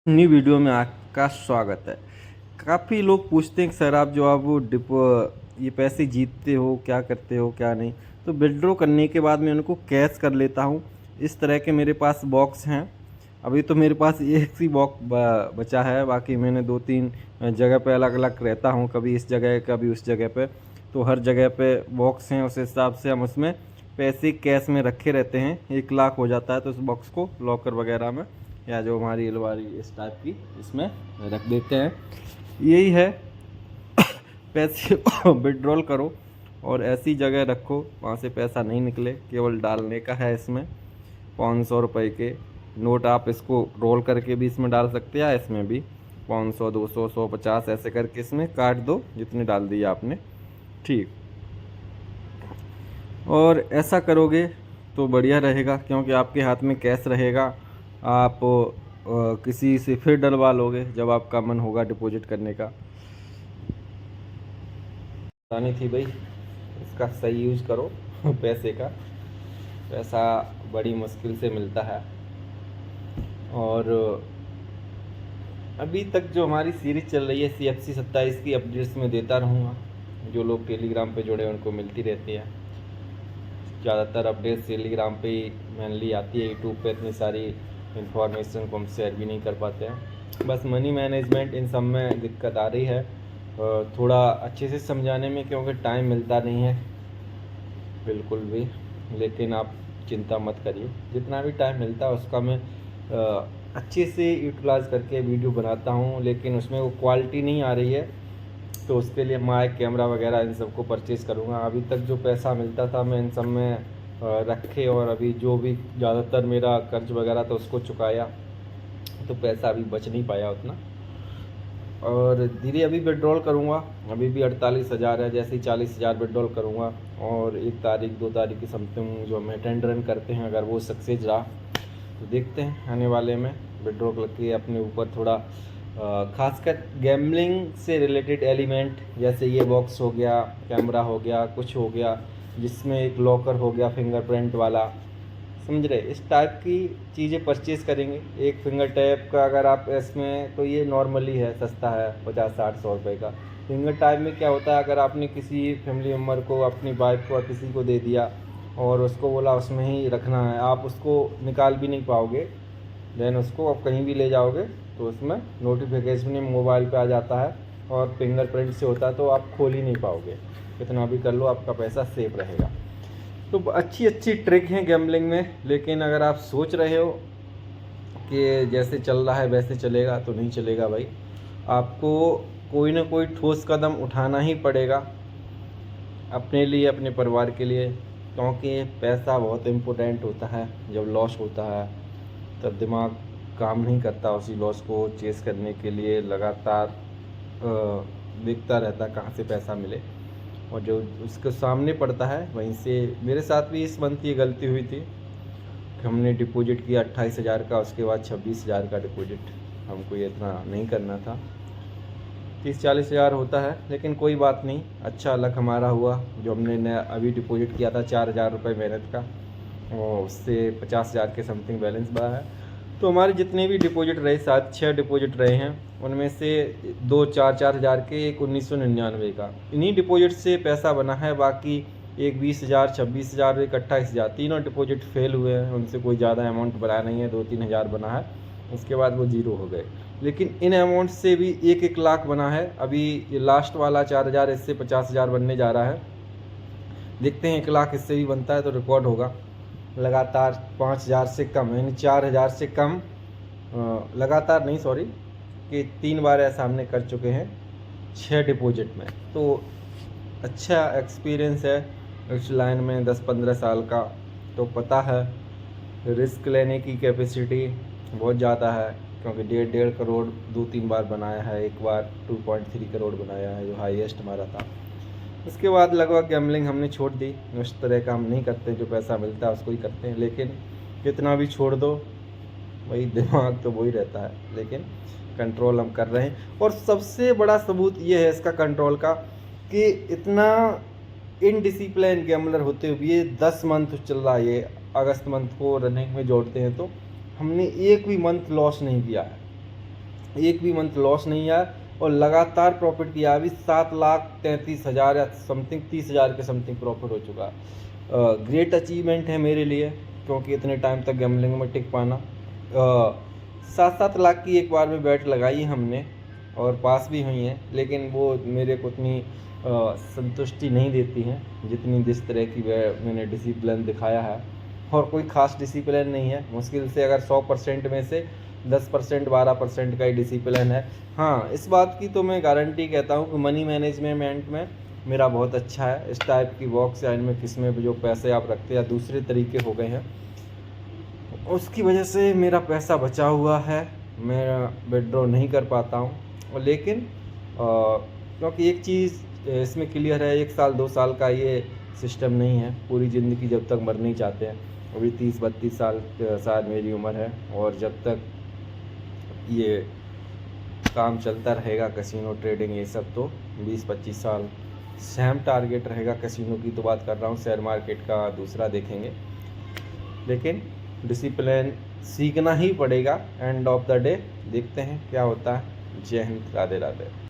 नई वीडियो में आपका स्वागत है। काफ़ी लोग पूछते हैं कि सर आप जो आप वो डिपो ये पैसे जीतते हो, क्या करते हो क्या नहीं। तो विड्रॉ करने के बाद मैं उनको कैश कर लेता हूँ। इस तरह के मेरे पास बॉक्स हैं। अभी तो मेरे पास एक ही बॉक्स बचा है, बाकी मैंने 2-3 जगह पे अलग अलग रहता हूँ, कभी इस जगह कभी उस जगह पे। तो हर जगह पे बॉक्स हैं, उस हिसाब से हम उसमें पैसे कैश में रखे रहते हैं। 1 लाख हो जाता है तो उस बॉक्स को लॉकर वगैरह में या जो हमारी अलमारी इस टाइप की इसमें रख देते हैं। यही है, पैसे विड्रॉल करो और ऐसी जगह रखो वहाँ से पैसा नहीं निकले। केवल डालने का है इसमें। 500 रुपये के नोट आप इसको रोल करके भी इसमें डाल सकते हैं, इसमें भी 500, 200, 150 ऐसे करके इसमें काट दो जितने डाल दिए आपने। ठीक, और ऐसा करोगे तो बढ़िया रहेगा क्योंकि आपके हाथ में कैश रहेगा। आप किसी से फिर डलवा लोगे जब आपका मन होगा डिपॉजिट करने का। बतानी थी भाई, इसका सही यूज करो। पैसे का पैसा बड़ी मुश्किल से मिलता है। और अभी तक जो हमारी सीरीज चल रही है CFC 27 की अपडेट्स में देता रहूँगा। जो लोग टेलीग्राम पे जुड़े हैं उनको मिलती रहती है। ज़्यादातर अपडेट्स टेलीग्राम पे ही मेनली आती है। यूट्यूब पे इतनी सारी इन्फॉर्मेशन को हम शेयर भी नहीं कर पाते हैं। बस मनी मैनेजमेंट इन सब में दिक्कत आ रही है थोड़ा अच्छे से समझाने में, क्योंकि टाइम मिलता नहीं है बिल्कुल भी। लेकिन आप चिंता मत करिए, जितना भी टाइम मिलता है उसका मैं अच्छे से यूटिलाइज करके वीडियो बनाता हूँ। लेकिन उसमें वो क्वालिटी नहीं आ रही है, तो उसके लिए माइक, कैमरा वगैरह इन सबको परचेज़ करूँगा। अभी तक जो पैसा मिलता था मैं इन सब में रखे, और अभी जो भी ज़्यादातर मेरा कर्ज वगैरह था उसको चुकाया, तो पैसा अभी बच नहीं पाया उतना। और धीरे अभी विड्रॉल करूँगा। अभी भी 48,000 है, जैसे ही 40,000 विड्रॉल करूँगा। और 1 तारीख 2 तारीख की समथिंग जो हम टेंड रन करते हैं, अगर वो सक्सेस रहा तो देखते हैं आने वाले में विड्रॉ करके अपने ऊपर थोड़ा खासकर गैम्बलिंग से रिलेटेड एलिमेंट, जैसे ये बॉक्स हो गया, कैमरा हो गया, कुछ हो गया जिसमें एक लॉकर हो गया फिंगरप्रिंट वाला, समझ रहे, इस टाइप की चीज़ें परचेज़ करेंगे। एक फिंगर टैप का अगर आप इसमें, तो ये नॉर्मली है, सस्ता है, 50-60-100 रुपये का। फिंगर टैप में क्या होता है, अगर आपने किसी फैमिली मेम्बर को, अपनी वाइफ को, किसी को दे दिया और उसको बोला उसमें ही रखना है, आप उसको निकाल भी नहीं पाओगे। देन उसको आप कहीं भी ले जाओगे तो उसमें नोटिफिकेशन मोबाइल पे आ जाता है, और फिंगरप्रिंट से होता है तो आप खोल ही नहीं पाओगे। कितना भी कर लो आपका पैसा सेफ रहेगा। तो अच्छी अच्छी ट्रिक हैं गैम्बलिंग में। लेकिन अगर आप सोच रहे हो कि जैसे चल रहा है वैसे चलेगा, तो नहीं चलेगा भाई। आपको कोई ना कोई ठोस कदम उठाना ही पड़ेगा अपने लिए, अपने परिवार के लिए, क्योंकि पैसा बहुत इम्पोर्टेंट होता है। जब लॉस होता है तब दिमाग काम नहीं करता उसी लॉस को चेस करने के लिए। लगातार देखता रहता कहाँ से पैसा मिले, और जो उसके सामने पड़ता है वहीं से। मेरे साथ भी इस मंथ ये गलती हुई थी कि हमने डिपॉजिट किया 28,000 का, उसके बाद 26,000 का डिपॉजिट। हमको ये इतना नहीं करना था, 30-40 हज़ार होता है। लेकिन कोई बात नहीं, अच्छा लक हमारा हुआ जो हमने नया अभी डिपॉजिट किया था 4,000 रुपये मेहनत का, और उससे 50,000 के समथिंग बैलेंस बढ़ा है। तो हमारे जितने भी डिपॉजिट रहे, 7-6 डिपॉजिट रहे हैं, उनमें से 2-4 हज़ार के, एक 1999 का, इन्हीं डिपॉजिट से पैसा बना है। बाकी एक 20,000, 26,000, एक 28,000, तीनों डिपॉजिट फेल हुए हैं। उनसे कोई ज़्यादा अमाउंट बना नहीं है, 2-3 हज़ार बना है, उसके बाद वो ज़ीरो हो गए। लेकिन इन अमाउंट से भी 1-1 लाख बना है। अभी ये लास्ट वाला 4,000, इससे 50,000 बनने जा रहा है। देखते हैं 1 लाख इससे भी बनता है तो रिकॉर्ड होगा। लगातार 5,000 से कम, यानी 4,000 से कम लगातार नहीं, सॉरी, कि 3 बार ऐसा हमने कर चुके हैं 6 डिपॉजिट में। तो अच्छा एक्सपीरियंस है इस लाइन में, 10-15 साल का। तो पता है रिस्क लेने की कैपेसिटी बहुत ज़्यादा है, क्योंकि 1.5 करोड़ 2-3 बार बनाया है। एक बार 2.3 करोड़ बनाया है, जो हाईएस्ट हमारा था। उसके बाद लगभग गैम्बलिंग हमने छोड़ दी। उस तरह का हम नहीं करते, जो पैसा मिलता है उसको ही करते हैं। लेकिन कितना भी छोड़ दो, वही दिमाग तो वही रहता है। लेकिन कंट्रोल हम कर रहे हैं, और सबसे बड़ा सबूत ये है इसका कंट्रोल का, कि इतना इनडिसिप्लिन गैम्बलर होते हुए ये 10 मंथ चल रहा है। ये अगस्त मंथ को रनिंग में जोड़ते हैं तो हमने एक भी मंथ लॉस नहीं किया है। एक भी मंथ लॉस नहीं आया और लगातार प्रॉफिट किया। अभी 7,33,000 या समथिंग 30,000 के समथिंग प्रॉफिट हो चुका है। ग्रेट अचीवमेंट है मेरे लिए, क्योंकि इतने टाइम तक गैम्बलिंग में टिक पाना। 7-7 लाख की एक बार में बैट लगाई हमने और पास भी हुई हैं, लेकिन वो मेरे को उतनी संतुष्टि नहीं देती हैं जितनी जिस तरह की मैंने डिसिप्लिन दिखाया है। और कोई ख़ास डिसिप्लिन नहीं है, मुश्किल से अगर 100% में से 10% 12% का ही डिसिप्लिन है। हाँ, इस बात की तो मैं गारंटी कहता हूँ कि मनी मैनेजमेंट में मेरा बहुत अच्छा है। इस टाइप की बॉक्स या इनमें किसमें भी जो पैसे आप रखते हैं या दूसरे तरीके हो गए हैं, उसकी वजह से मेरा पैसा बचा हुआ है, मैं विड्रॉ नहीं कर पाता हूँ। लेकिन क्योंकि एक चीज़ इसमें क्लियर है, 1 साल 2 साल का ये सिस्टम नहीं है, पूरी ज़िंदगी जब तक मरना ही चाहते हैं। अभी 30-32 साल शायद मेरी उम्र है, और जब तक ये काम चलता रहेगा कैसीनो ट्रेडिंग ये सब, तो 20-25 साल सेम टारगेट रहेगा। कैसीनो की तो बात कर रहा हूँ, शेयर मार्केट का दूसरा देखेंगे। लेकिन डिसिप्लिन सीखना ही पड़ेगा। एंड ऑफ द डे देखते हैं क्या होता है। जय हिंद, राधे राधे।